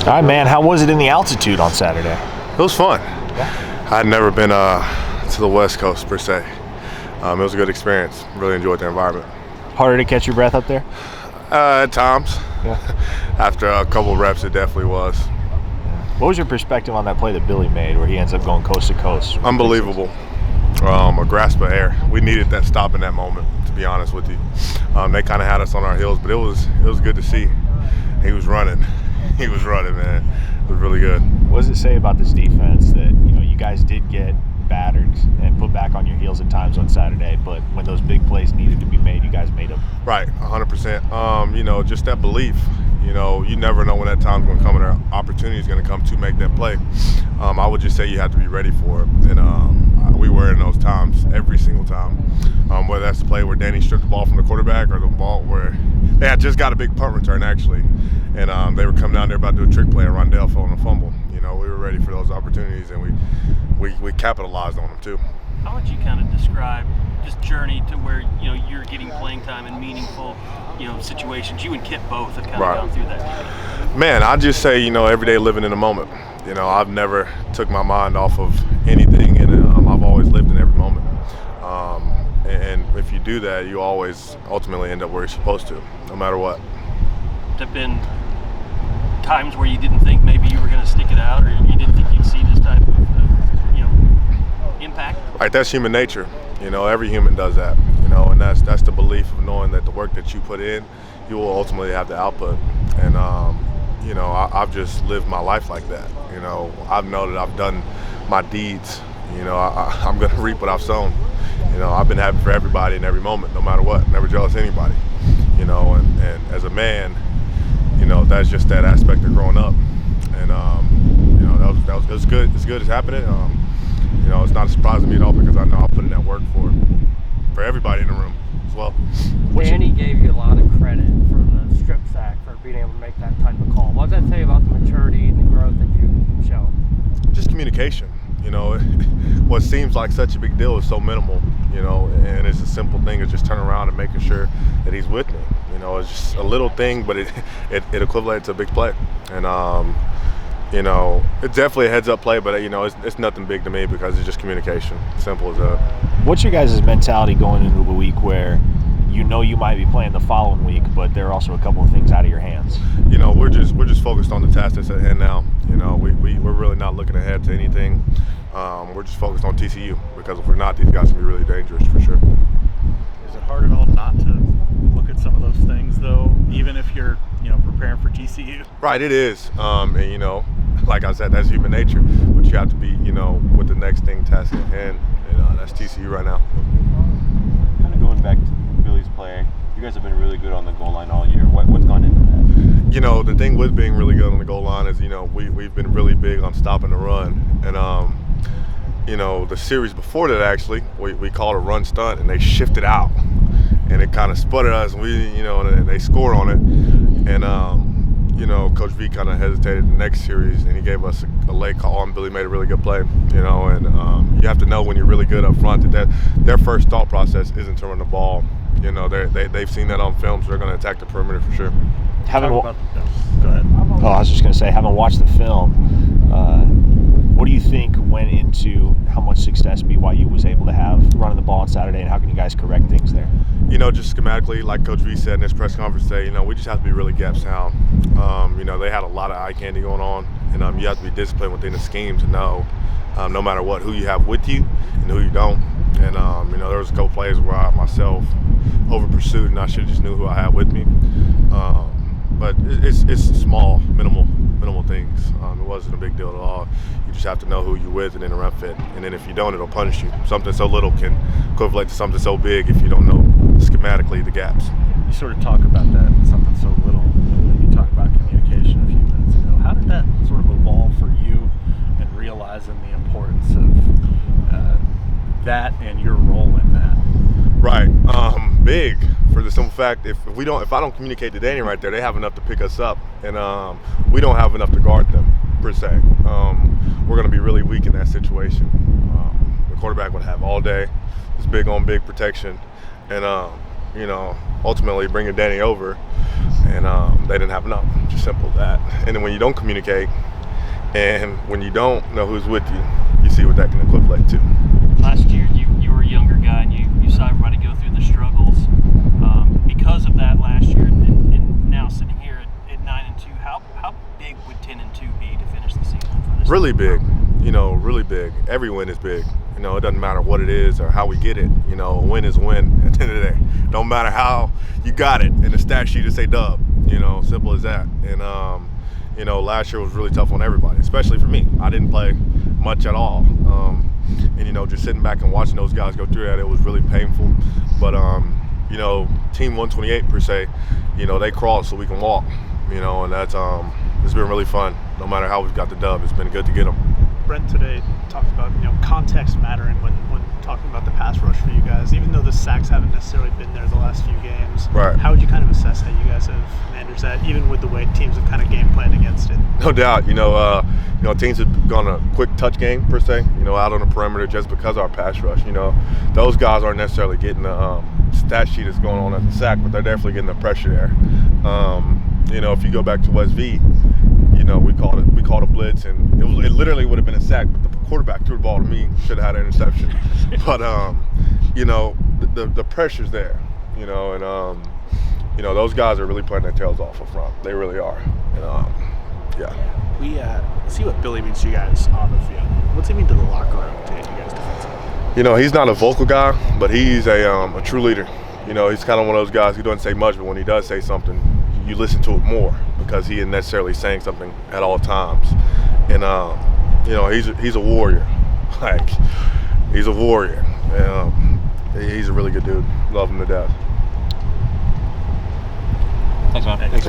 All right, man. How was it in the altitude on Saturday? It was fun. I'd never been to the West Coast per se. It was a good experience. Really enjoyed the environment. Harder to catch your breath up there? At times. Yeah. After a couple of reps, it definitely was. What was your perspective on that play that Billy made where he ends up going coast to coast? Unbelievable. A grasp of air. We needed that stop in that moment, to be honest with you. They kind of had us on our heels, but it was good to see. He was running. He was running, man. It was really good. What does it say about this defense that you guys did get battered and put back on your heels at times on Saturday, but when those big plays needed to be made, you guys made them? Right, 100%. Just that belief. You never know when that time's going to come and an opportunity is going to come to make that play. I would just say you have to be ready for it. And we were in those times every single time. Whether that's the play where Danny stripped the ball from the quarterback or the ball where they had just got a big punt return, actually. And they were coming down there about to do a trick play and Rondell fell on a fumble. We were ready for those opportunities, and we capitalized on them, too. How would you kind of describe this journey to where you're getting playing time in meaningful situations? You and Kip both have kind of gone through that journey. Man, I just say every day living in the moment. I've never took my mind off of anything, and I've always lived in every moment. And if you do that, you always ultimately end up where you're supposed to, no matter what. Have been times where you didn't think maybe you were going to stick it out, or you didn't think you'd see this type of impact? Right, that's human nature. Every human does that. And that's the belief of knowing that the work that you put in, you will ultimately have the output. And I've just lived my life like that. I've known that I've done my deeds. I'm going to reap what I've sown. I've been happy for everybody in every moment, no matter what. Never jealous of anybody. And as a man, that's just that aspect of growing up. And that was good. It's good. It's happening. It's not a surprise to me at all because I know I put in that work for everybody in the room as well. Danny gave you a lot of credit for the strip sack, for being able to make that type of call. What does that say about the maturity and the growth that you've shown? Just communication. What seems like such a big deal is so minimal, and it's a simple thing of just turning around and making sure that he's with me. It's just a little thing, but it equates to a big play. And, it's definitely a heads-up play, but, it's nothing big to me because it's just communication. Simple as that. What's your guys' mentality going into a week where you might be playing the following week, but there are also a couple of things out of your hands? We're just focused on the task that's at hand now. We're really not looking ahead to anything. We're just focused on TCU because if we're not, these guys can be really dangerous for sure. Is it hard at all not to look at some of those things, though, even if you're preparing for TCU? Right, it is. And like I said, that's human nature. But you have to be with the next thing task at hand, and that's TCU right now. Kind of going back to Billy's play, you guys have been really good on the goal line all year. What's gone into that? The thing with being really good on the goal line is, we've been really big on stopping the run. And, the series before that, actually, we called a run stunt, and they shifted out. And it kind of sputtered us, and and they scored on it. And, Coach V kind of hesitated the next series, and he gave us a late call, and Billy made a really good play. And you have to know when you're really good up front that their first thought process isn't to run the ball. They've seen that on film, so they're going to attack the perimeter for sure. Go ahead. Oh, I was just going to say, having watched the film, what do you think went into how much success BYU was able to have running the ball on Saturday, and how can you guys correct things there? Just schematically, like Coach V said in his press conference today, we just have to be really gap sound. They had a lot of eye candy going on, and you have to be disciplined within the scheme to know, no matter what, who you have with you and who you don't. And, there was a couple plays where I myself over-pursued, and I should have just knew who I had with me. But it's small, minimal things. It wasn't a big deal at all. You just have to know who you're with and then a run fit. And then if you don't, it'll punish you. Something so little can equivalent to something so big if you don't know schematically the gaps. You sort of talk about that, something so little. You talk about communication a few minutes ago. How did that sort of evolve for you and realizing the importance of that and your role in that? Right. Big, for the simple fact if I don't communicate to Danny right there, they have enough to pick us up, and we don't have enough to guard them per se. We're going to be really weak in that situation. The quarterback would have all day. It's big on big protection, and ultimately bringing Danny over and they didn't have enough. Just simple as that. And then when you don't communicate, and when you don't know who's with you, you see what that can equivalent to. Last year, you were a younger guy, and you saw everybody go through the struggles. Because of that last year, and now sitting here at 9-2, how big would 10-2 be to finish the season for this? Really big, really big. Every win is big. It doesn't matter what it is or how we get it. A win is a win at the end of the day. Don't matter how you got it, and the stat sheet to say dub. Simple as that. And last year was really tough on everybody, especially for me. I didn't play much at all. And just sitting back and watching those guys go through that, it was really painful. But Team 128 per se, they crawl so we can walk. And that's it's been really fun. No matter how we've got the dub, it's been good to get them. Brent today talked about context mattering when talking about the pass rush for you guys. Even though the sacks haven't necessarily been there the last few games, right? How would you kind of assess how you guys have managed that, even with the way teams have kind of game planned against it? No doubt. Teams have gone a quick touch game per se. Out on the perimeter just because of our pass rush. Those guys aren't necessarily getting the stat sheet that's going on as a sack, but they're definitely getting the pressure there. If you go back to West V, we called a blitz, and it literally would have been a sack, but the quarterback threw the ball to me, should have had an interception. But the pressure's there, and those guys are really playing their tails off up front. They really are. And yeah. We see what Billy means to you guys on the field. What's he mean to the locker room to you guys defensively? He's not a vocal guy, but he's a true leader. He's kind of one of those guys who doesn't say much, but when he does say something, you listen to it more because he isn't necessarily saying something at all times. And he's a warrior. Like, he's a warrior. He's a really good dude. Love him to death. Thanks, man. Thanks.